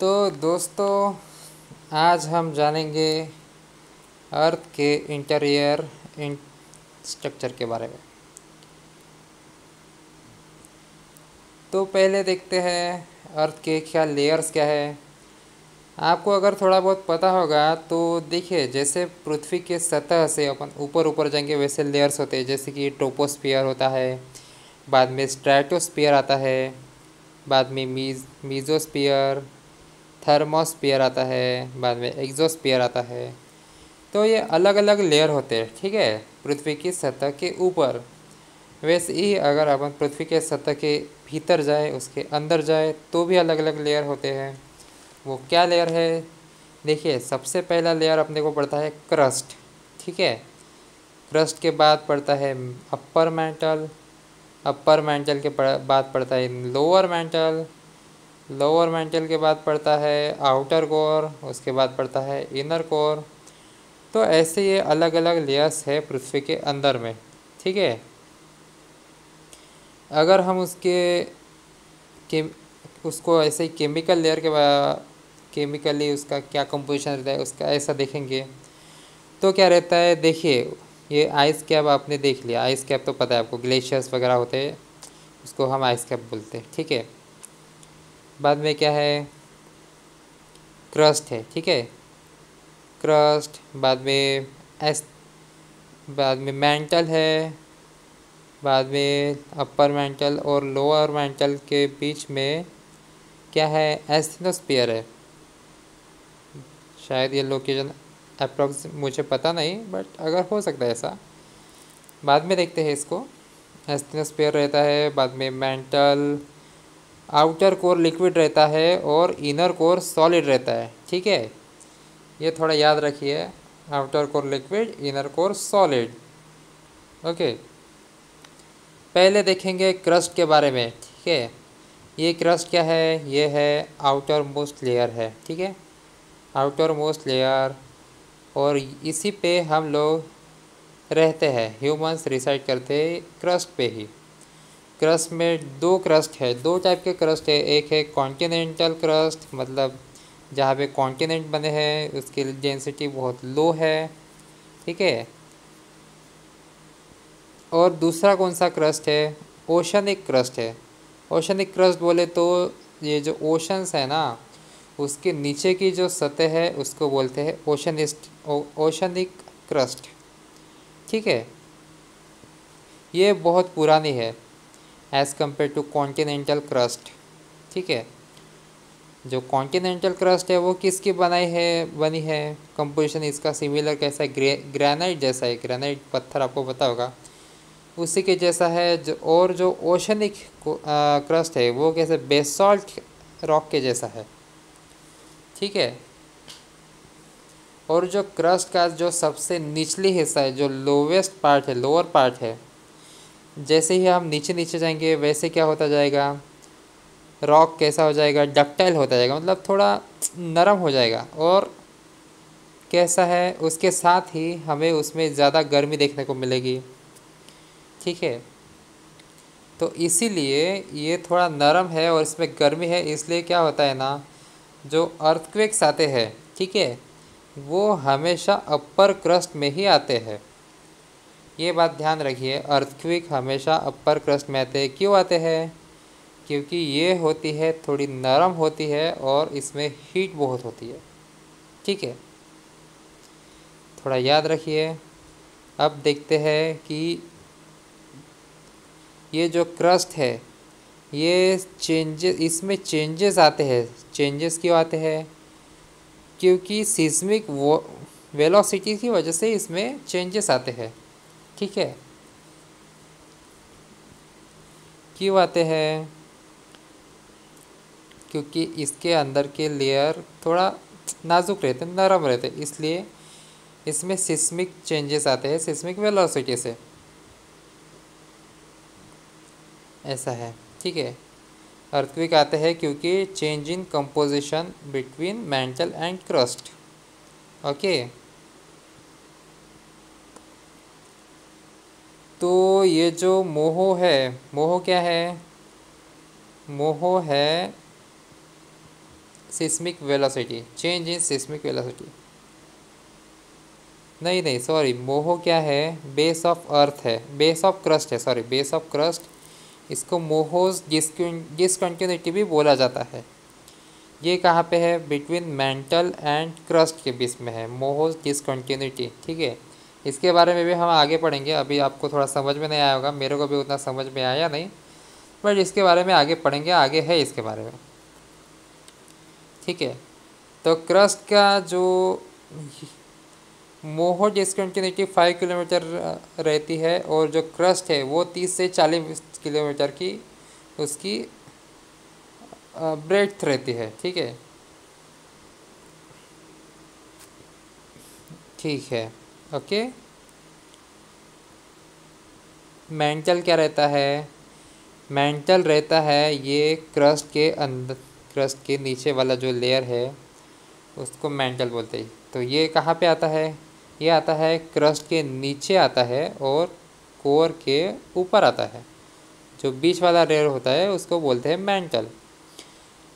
तो दोस्तों, आज हम जानेंगे अर्थ के इंटीरियर स्ट्रक्चर के बारे में। तो पहले देखते हैं अर्थ के क्या लेयर्स क्या है। आपको अगर थोड़ा बहुत पता होगा तो देखिए, जैसे पृथ्वी के सतह से अपन ऊपर ऊपर जाएंगे वैसे लेयर्स होते हैं। जैसे कि ट्रोपोस्फियर होता है, बाद में स्ट्रेटोस्फियर आता है, बाद में मीजोस्फियर, थर्मोस्फियर आता है, बाद में एक्सोस्फियर आता है। तो ये अलग अलग लेयर होते हैं, ठीक है, पृथ्वी की सतह के ऊपर। वैसे ही अगर अपन पृथ्वी के सतह के भीतर जाए, उसके अंदर जाए, तो भी अलग अलग लेयर होते हैं। वो क्या लेयर है? देखिए, सबसे पहला लेयर अपने को पड़ता है क्रस्ट, ठीक है। क्रस्ट के बाद पड़ता है अपर मेंटल, अपर मेंटल के बाद पड़ता है लोअर मेंटल, लोअर मेंटल के बाद पड़ता है आउटर कोर, उसके बाद पड़ता है इनर कोर। तो ऐसे ये अलग अलग लेयर्स है पृथ्वी के अंदर में, ठीक है। अगर हम के उसको ऐसे ही केमिकल लेयर के केमिकली उसका क्या कंपोजिशन रहता है उसका ऐसा देखेंगे तो क्या रहता है। देखिए, ये आइस कैप आपने देख लिया, आइस कैप तो पता है आपको, ग्लेशियर्स वगैरह होते हैं, उसको हम आइस कैप बोलते हैं, ठीक है। बाद में क्या है? क्रस्ट है, ठीक है, क्रस्ट। बाद में एस बाद में मेंटल है, बाद में अपर मेंटल और लोअर मेंटल के बीच में क्या है? एस्थेनोस्फीयर है। शायद ये लोकेशन अप्रॉक्स मुझे पता नहीं, बट अगर हो सकता है ऐसा, बाद में देखते हैं इसको। एस्थेनोस्फीयर रहता है, बाद में मेंटल, आउटर कोर लिक्विड रहता है और इनर कोर सॉलिड रहता है, ठीक है। ये थोड़ा याद रखिए, outer core liquid, inner core solid. Okay, पहले देखेंगे क्रस्ट के बारे में, ठीक है। ये क्रस्ट क्या है? ये है आउटर मोस्ट लेयर है, ठीक है, आउटर मोस्ट लेयर। और इसी पे हम लोग रहते हैं, ह्यूमंस रिसाइड करते हैं क्रस्ट पे ही। क्रस्ट में दो क्रस्ट है, दो टाइप के क्रस्ट है। एक है कॉन्टिनेंटल क्रस्ट, मतलब जहाँ पे कॉन्टिनेंट बने हैं उसकी डेंसिटी बहुत लो है, ठीक है। और दूसरा कौन सा क्रस्ट है? ओशनिक क्रस्ट है। ओशनिक क्रस्ट बोले तो ये जो ओशंस है ना, उसके नीचे की जो सतह है उसको बोलते हैं ओशनिक क्रस्ट, ठीक है। ये बहुत पुरानी है as compare to continental crust, ठीक है। जो कॉन्टिनेंटल क्रस्ट है वो किसकी बनी है? कंपोजिशन इसका सिमिलर कैसा है? ग्रेनाइट जैसा है, ग्रेनाइट पत्थर आपको पता होगा, उसी के जैसा है। जो ओशनिक क्रस्ट है वो कैसे? बेसॉल्ट रॉक के जैसा है, ठीक है। और जो क्रस्ट का जो सबसे निचली हिस्सा है, जो लोवेस्ट पार्ट है, लोअर पार्ट है, जैसे ही हम नीचे नीचे जाएंगे वैसे क्या होता जाएगा? रॉक कैसा हो जाएगा? डक्टाइल होता जाएगा, मतलब थोड़ा नरम हो जाएगा। और कैसा है, उसके साथ ही हमें उसमें ज़्यादा गर्मी देखने को मिलेगी, ठीक है। तो इसीलिए ये थोड़ा नरम है और इसमें गर्मी है, इसलिए क्या होता है ना, जो अर्थक्वेक्स आते हैं, ठीक है, वो हमेशा अपर क्रस्ट में ही आते हैं। ये बात ध्यान रखिए, अर्थक्वेक हमेशा अपर क्रस्ट में आते हैं। क्यों आते हैं? क्योंकि ये होती है थोड़ी नरम होती है और इसमें हीट बहुत होती है, ठीक है, थोड़ा याद रखिए। अब देखते हैं कि ये जो क्रस्ट है, ये इसमें चेंजेस आते हैं। चेंजेस क्यों आते हैं? क्योंकि सिस्मिक वेलोसिटी की वजह से इसमें चेंजेस आते हैं, ठीक है। क्यों आते हैं? क्योंकि इसके अंदर के लेयर थोड़ा नाजुक रहते, नरम रहते, इसलिए इसमें सिस्मिक चेंजेस आते हैं, सिस्मिक वेलोसिटी से, ऐसा है, ठीक है। अर्थक्वेक आते हैं क्योंकि change in composition between mental and crust, okay. तो ये जो मोहो है, मोहो क्या है? मोहो है seismic velocity, change in seismic velocity. नहीं नहीं सॉरी, मोहो क्या है, बेस ऑफ अर्थ है, बेस ऑफ क्रस्ट है, सॉरी बेस ऑफ क्रस्ट। इसको मोहोज डिसकंटिन्यूटी भी बोला जाता है। ये कहाँ पे है, बिटवीन मेंटल एंड क्रस्ट के बीच में है मोहोज डिसकंटिन्यूटी। ठीक है, इसके बारे में भी हम आगे पढ़ेंगे, अभी आपको थोड़ा समझ में नहीं आया होगा, मेरे को भी उतना समझ में आया नहीं, बट इसके बारे में आगे पढ़ेंगे, आगे है इसके बारे में। ठीक है, तो क्रस्ट का जो मोहो डिसकंटिन्यूटी 5 किलोमीटर रहती है, और जो क्रस्ट है वो 30 से 40 किलोमीटर की उसकी ब्रेड्थ रहती है। ठीक है, ठीक है, ओके। मेंटल क्या रहता है, मेंटल रहता है ये क्रस्ट के अंदर, क्रस्ट के नीचे वाला जो लेयर है उसको मेंटल बोलते हैं। तो ये कहाँ पे आता है, ये आता है क्रस्ट के नीचे आता है और कोर के ऊपर आता है। जो बीच वाला लेयर होता है उसको बोलते हैं मेंटल।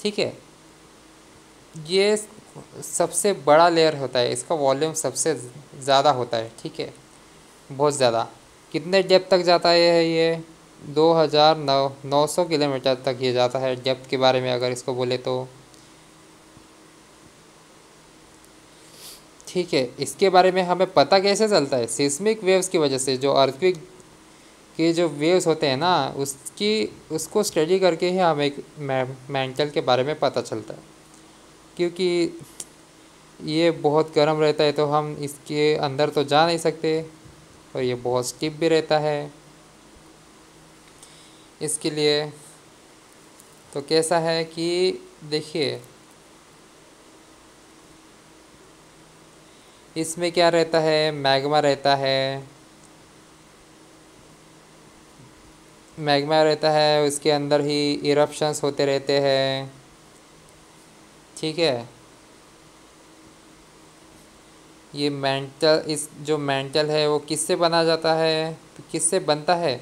ठीक है, ये सबसे बड़ा लेयर होता है, इसका वॉल्यूम सबसे ज़्यादा होता है। ठीक है, बहुत ज़्यादा। कितने डेप्थ तक जाता है ये, 2900 किलोमीटर तक ये जाता है डेप्थ के बारे में अगर इसको बोले तो। ठीक है, इसके बारे में हमें पता कैसे चलता है, सिस्मिक वेव्स की वजह से। जो अर्थक्वेक के जो वेव्स होते हैं ना, उसको स्टडी करके ही हमें मेंटल के बारे में पता चलता है। क्योंकि ये बहुत गर्म रहता है तो हम इसके अंदर तो जा नहीं सकते, और ये बहुत स्टिफ भी रहता है। इसके लिए तो कैसा है कि देखिए, इसमें क्या रहता है, मैग्मा रहता है, मैग्मा रहता है, उसके अंदर ही इरप्शंस होते रहते हैं। ठीक है, ये मेंटल, इस जो मेंटल है वो किससे बना जाता है, किससे बनता है,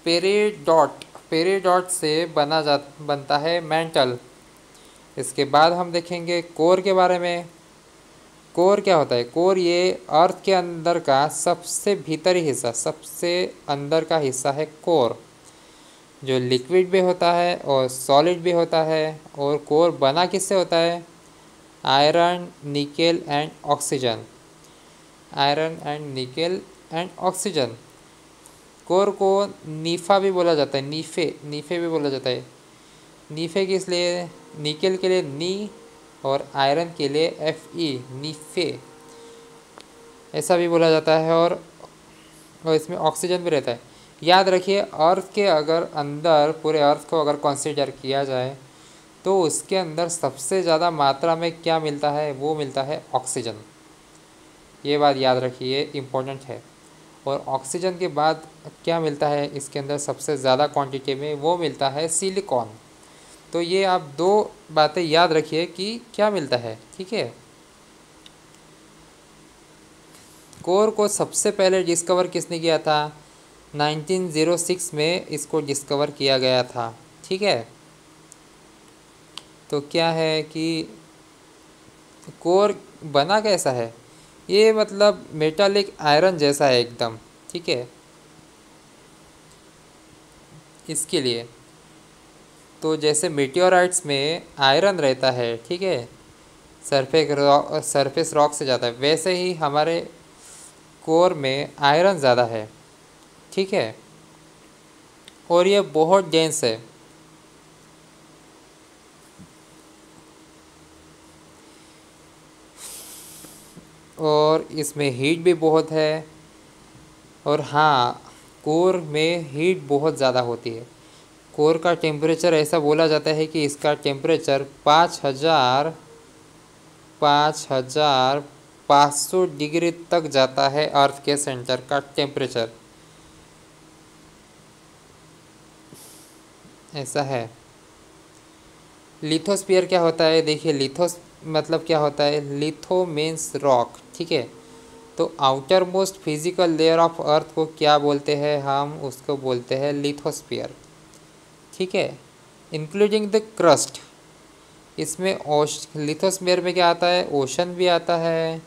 पेरिडॉट, पेरिडॉट से बनता है मेंटल। इसके बाद हम देखेंगे कोर के बारे में। कोर क्या होता है, कोर ये अर्थ के अंदर का सबसे भीतरी हिस्सा, सबसे अंदर का हिस्सा है कोर, जो लिक्विड भी होता है और सॉलिड भी होता है। और कोर बना किससे होता है, iron, nickel and oxygen, iron and nickel and oxygen. Core को नीफा भी बोला जाता है, नीफे, नीफे भी बोला जाता है। नीफे किस लिए, निकेल के लिए नी, और आयरन के लिए Fe, नीफे ऐसा भी बोला जाता है। और इसमें ऑक्सीजन भी रहता है। याद रखिए, अर्थ के अगर अंदर, पूरे अर्थ को अगर कंसीडर किया जाए तो उसके अंदर सबसे ज़्यादा मात्रा में क्या मिलता है, वो मिलता है ऑक्सीजन। ये बात याद रखिए, इम्पोर्टेंट है। और ऑक्सीजन के बाद क्या मिलता है इसके अंदर सबसे ज़्यादा क्वांटिटी में, वो मिलता है सिलिकॉन। तो ये आप दो बातें याद रखिए कि क्या मिलता है। ठीक है, कोर को सबसे पहले डिस्कवर किसने किया था, 1906 में इसको डिस्कवर किया गया था। ठीक है, तो क्या है कि कोर बना कैसा है, ये मतलब मेटालिक आयरन जैसा है एकदम। ठीक है, इसके लिए तो जैसे मेटियोराइट्स में आयरन रहता है, ठीक है, सरफेस रॉक से जाता है, वैसे ही हमारे कोर में आयरन ज़्यादा है। ठीक है, और ये बहुत डेंस है। और इसमें हीट भी बहुत है। और हाँ, कोर में हीट बहुत ज़्यादा होती है। कोर का टेम्परेचर ऐसा बोला जाता है कि इसका टेम्परेचर 5500 डिग्री तक जाता है, अर्थ के सेंटर का टेम्परेचर। ऐसा है। लिथोस्फीयर क्या होता है, देखिए लिथोस मतलब क्या होता है, लिथो मीन्स रॉक। ठीक है, तो outer most physical layer of earth को क्या बोलते हैं, हम उसको बोलते हैं लिथोस्फीयर। ठीक है, इंक्लूडिंग द क्रस्ट। इसमें लिथोस्फीयर में क्या आता है, ओशन भी आता है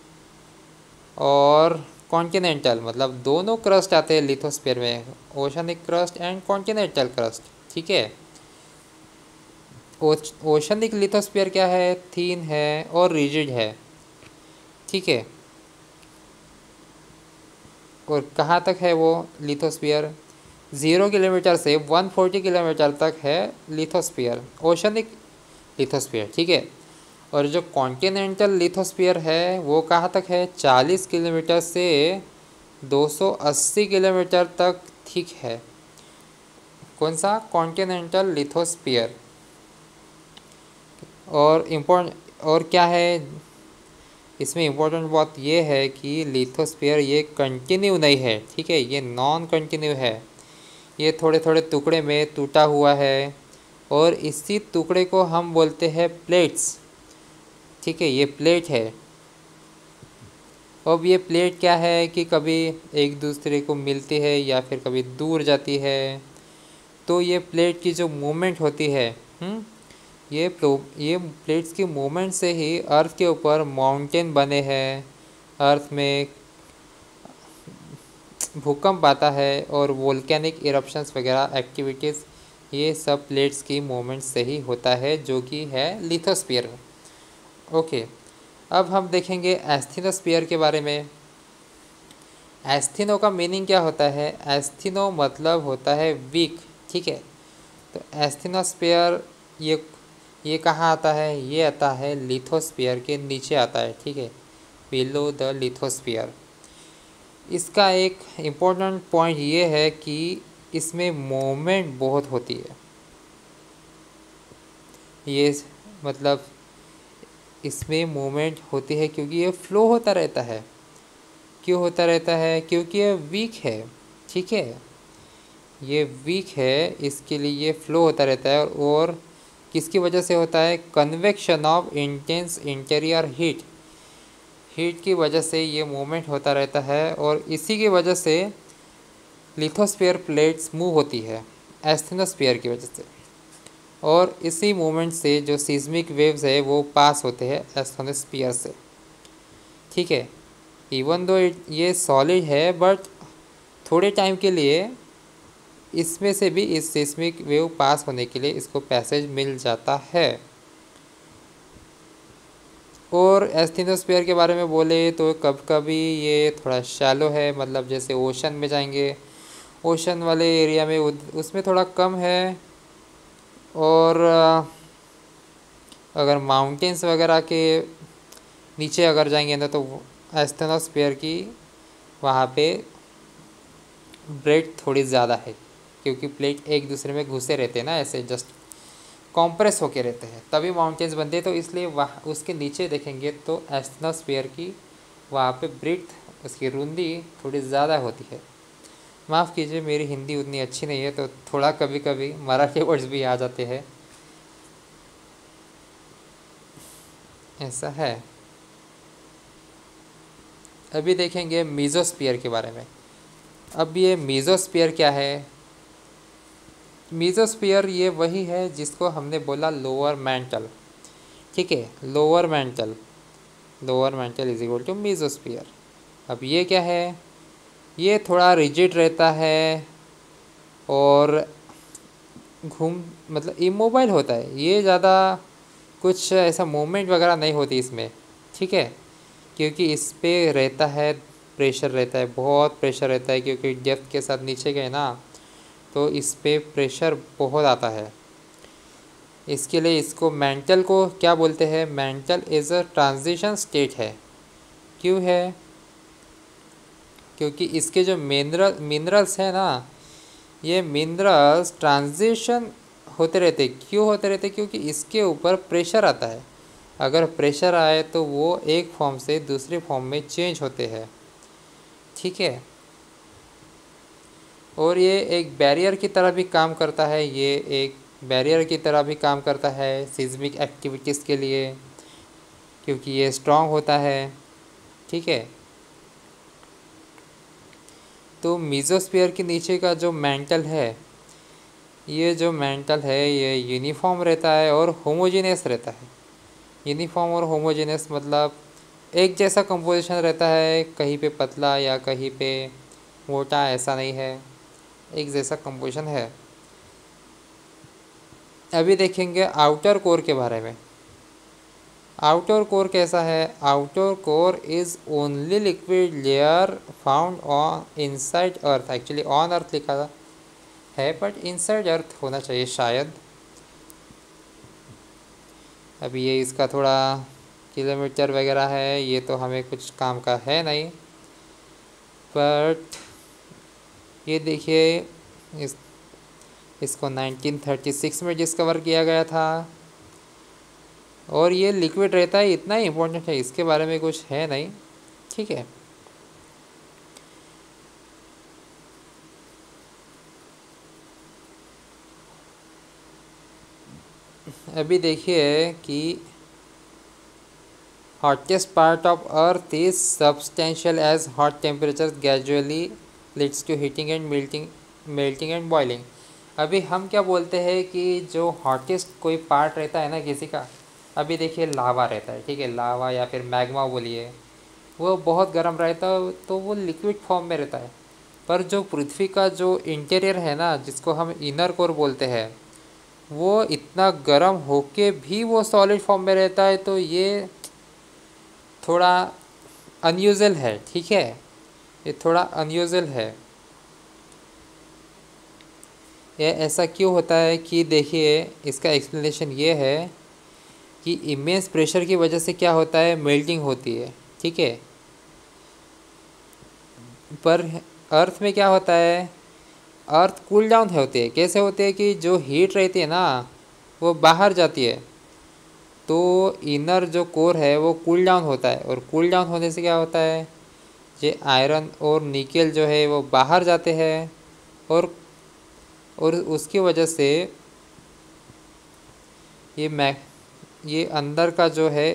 और कॉन्टिनेंटल, मतलब दोनों क्रस्ट आते हैं लिथोस्फीयर में, oceanic crust and continental crust. ठीक है, ओशनिक लिथोस्फीयर क्या है, थीन है और रिजिड है। ठीक है, और कहाँ तक है वो लिथोस्फीयर, 0 किलोमीटर से 140 किलोमीटर तक है लिथोस्फीयर, ओशनिक लिथोस्फीयर। ठीक है, और जो कॉन्टिनेंटल लिथोस्फीयर है वो कहाँ तक है, 40 किलोमीटर से 280 किलोमीटर तक थिक है। कौन सा, कॉन्टिनेंटल लिथोस्फीयर। और क्या है इसमें, इम्पोर्टेंट बात ये है कि लिथोस्फीयर ये कंटिन्यू नहीं है। ठीक है, ये नॉन कंटिन्यू है, ये थोड़े थोड़े टुकड़े में टूटा हुआ है और इसी टुकड़े को हम बोलते हैं प्लेट्स। ठीक है, ये प्लेट है। अब ये प्लेट क्या है कि कभी एक दूसरे को मिलती है या फिर कभी दूर जाती है। तो ये प्लेट की जो मूवमेंट होती है, ये प्लेट्स की मूवमेंट से ही अर्थ के ऊपर माउंटेन बने हैं, अर्थ में भूकंप आता है और वोल्केनिक इरप्शंस वगैरह एक्टिविटीज़, ये सब प्लेट्स की मूवमेंट से ही होता है, जो कि है लिथोस्फीयर में। ओके, अब हम देखेंगे एस्थीनोस्फीयर के बारे में। एस्थीनो का मीनिंग क्या होता है, एस्थीनो मतलब होता है वीक। ठीक है, तो एस्थीनोस्फीयर ये कहाँ आता है, ये आता है लिथोस्फीयर के नीचे आता है। ठीक है, बिलो द लिथोस्फीयर। इसका एक इम्पोर्टेंट पॉइंट ये है कि इसमें मूवमेंट बहुत होती है। ये मतलब इसमें मूवमेंट होती है क्योंकि ये फ्लो होता रहता है। क्यों होता रहता है, क्योंकि ये वीक है। ठीक है, ये वीक है, इसके लिए ये फ्लो होता रहता है। और किसकी वजह से होता है, convection of intense interior heat की वजह से ये मूवमेंट होता रहता है और इसी की वजह से लिथोस्फीयर प्लेट्स मूव होती है एस्थेनोस्फीयर की वजह से। और इसी मूवमेंट से जो सीस्मिक वेव्स है वो पास होते हैं एस्थेनोस्फीयर से। ठीक है, इवन दो ये सॉलिड है बट थोड़े टाइम के लिए इसमें से भी इस सीस्मिक वेव पास होने के लिए इसको पैसेज मिल जाता है। और एस्थेनोस्फीयर के बारे में बोले तो कभी कभी ये थोड़ा शैलो है, मतलब जैसे ओशन में जाएंगे, ओशन वाले एरिया में उसमें थोड़ा कम है। और अगर माउंटेन्स वगैरह के नीचे अगर जाएंगे ना तो एस्थेनोस्फीयर की वहाँ पे ब्रेथ थोड़ी ज़्यादा है, क्योंकि प्लेट एक दूसरे में घुसे रहते हैं ना, ऐसे जस्ट कॉम्प्रेस होके रहते हैं, तभी माउंटेन्स बनते हैं। तो इसलिए वहाँ उसके नीचे देखेंगे तो एस्थेनोस्फीयर की वहाँ पे ब्रेथ, उसकी रुंदी थोड़ी ज़्यादा होती है। माफ़ कीजिए, मेरी हिंदी उतनी अच्छी नहीं है तो थोड़ा कभी कभी मराठी वर्ड्स भी आ जाते हैं, ऐसा है। अभी देखेंगे मीज़ोस्फीयर के बारे में। अब ये मीज़ोस्फीयर क्या है, मीज़ोस्फीयर ये वही है जिसको हमने बोला लोअर मेंटल। ठीक है, lower mantle is equal to mesosphere. अब ये क्या है, ये थोड़ा रिजिड रहता है और मतलब इमोबाइल होता है, ये ज़्यादा कुछ ऐसा मूवमेंट वगैरह नहीं होती इसमें। ठीक है, क्योंकि इस पे रहता है प्रेशर, रहता है बहुत प्रेशर रहता है, क्योंकि डेप्थ के साथ नीचे गए ना तो इस पे प्रेशर बहुत आता है। इसके लिए इसको मेंटल को क्या बोलते हैं, mental is a transition state है। क्यों है, क्योंकि इसके जो मिनरल्स हैं ना, ये मिनरल्स ट्रांजिशन होते रहते। क्यों होते रहते, क्योंकि इसके ऊपर प्रेशर आता है। अगर प्रेशर आए तो वो एक फॉर्म से दूसरे फॉर्म में चेंज होते हैं। ठीक है, और ये एक बैरियर की तरह भी काम करता है, ये एक बैरियर की तरह भी काम करता है सिस्मिक एक्टिविटीज़ के लिए, क्योंकि ये स्ट्रॉन्ग होता है। ठीक है, तो मीज़ोस्फीयर के नीचे का जो मेंटल है ये जो मेंटल है ये यूनिफॉर्म रहता है और होमोजेनियस रहता है। यूनिफॉर्म और होमोजेनियस मतलब एक जैसा कंपोजिशन रहता है, कहीं पे पतला या कहीं पे मोटा, ऐसा नहीं है, एक जैसा कंपोजिशन है। अभी देखेंगे आउटर कोर के बारे में। आउटर कोर कैसा है? Outer core is only liquid layer found on inside earth. Actually on earth लिखा है बट इनसाइड अर्थ होना चाहिए शायद। अभी ये इसका थोड़ा किलोमीटर वगैरह है, ये तो हमें कुछ काम का है नहीं, बट ये देखिए इस इसको 1936 में डिस्कवर किया गया था और ये लिक्विड रहता है, इतना ही इम्पोर्टेंट है, इसके बारे में कुछ है नहीं। ठीक है। अभी देखिए कि hottest part of earth is substantial as hot temperatures gradually leads to heating and melting and boiling। अभी हम क्या बोलते हैं कि जो हॉटेस्ट कोई पार्ट रहता है ना किसी का, अभी देखिए लावा रहता है, ठीक है, लावा या फिर मैग्मा बोलिए, वो बहुत गर्म रहता है तो वो लिक्विड फॉर्म में रहता है। पर जो पृथ्वी का जो इंटीरियर है ना, जिसको हम इनर कोर बोलते हैं, वो इतना गर्म होके भी वो सॉलिड फॉर्म में रहता है, तो ये थोड़ा अनयूजुअल है। ठीक है, ये थोड़ा अनयूजुअल है। ये ऐसा क्यों होता है कि देखिए इसका एक्सप्लेनेशन ये है कि इमेंस प्रेशर की वजह से क्या होता है, मेल्टिंग होती है। ठीक है, पर अर्थ में क्या होता है, अर्थ कूल डाउन होती है। कैसे होती है कि जो हीट रहती है ना वो बाहर जाती है, तो इनर जो कोर है वो कूल डाउन होता है, और कूल डाउन होने से क्या होता है, ये आयरन और निकेल जो है वो बाहर जाते हैं, और उसकी वजह से ये अंदर का जो है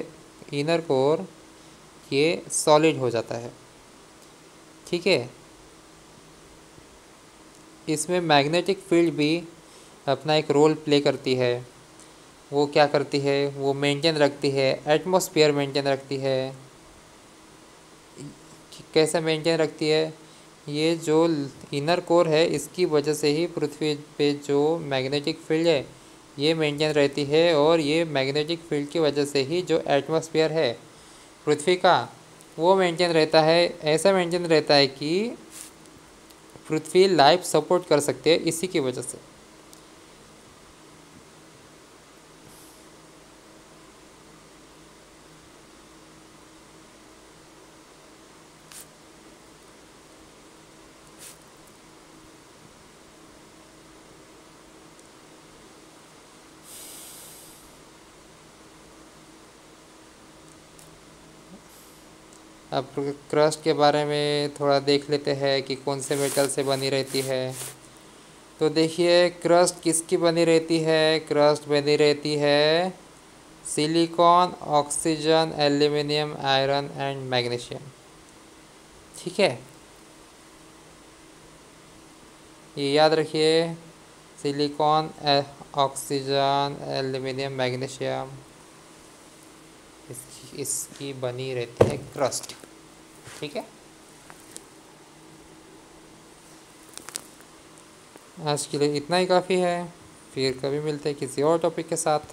इनर कोर ये सॉलिड हो जाता है। ठीक है, इसमें मैग्नेटिक फील्ड भी अपना एक रोल प्ले करती है। वो क्या करती है, वो मेंटेन रखती है, एटमॉस्फेयर मेंटेन रखती है। कैसे मेंटेन रखती है, ये जो इनर कोर है इसकी वजह से ही पृथ्वी पे जो मैग्नेटिक फील्ड है ये मेंटेन रहती है, और ये मैग्नेटिक फील्ड की वजह से ही जो एटमॉस्फेयर है पृथ्वी का वो मेंटेन रहता है। ऐसा मेंटेन रहता है कि पृथ्वी लाइफ सपोर्ट कर सकते हैं इसी की वजह से। अब क्रस्ट के बारे में थोड़ा देख लेते हैं कि कौन से मेटल से बनी रहती है। तो देखिए क्रस्ट किसकी बनी रहती है, क्रस्ट बनी रहती है silicon, oxygen, aluminium, iron and magnesium. ठीक है, ये याद रखिए, सिलिकॉन, ऑक्सीजन, एल्यूमिनियम, मैग्नीशियम, इसकी बनी रहती है क्रस्ट। ठीक है, आज के लिए इतना ही काफ़ी है, फिर कभी मिलते हैं किसी और टॉपिक के साथ।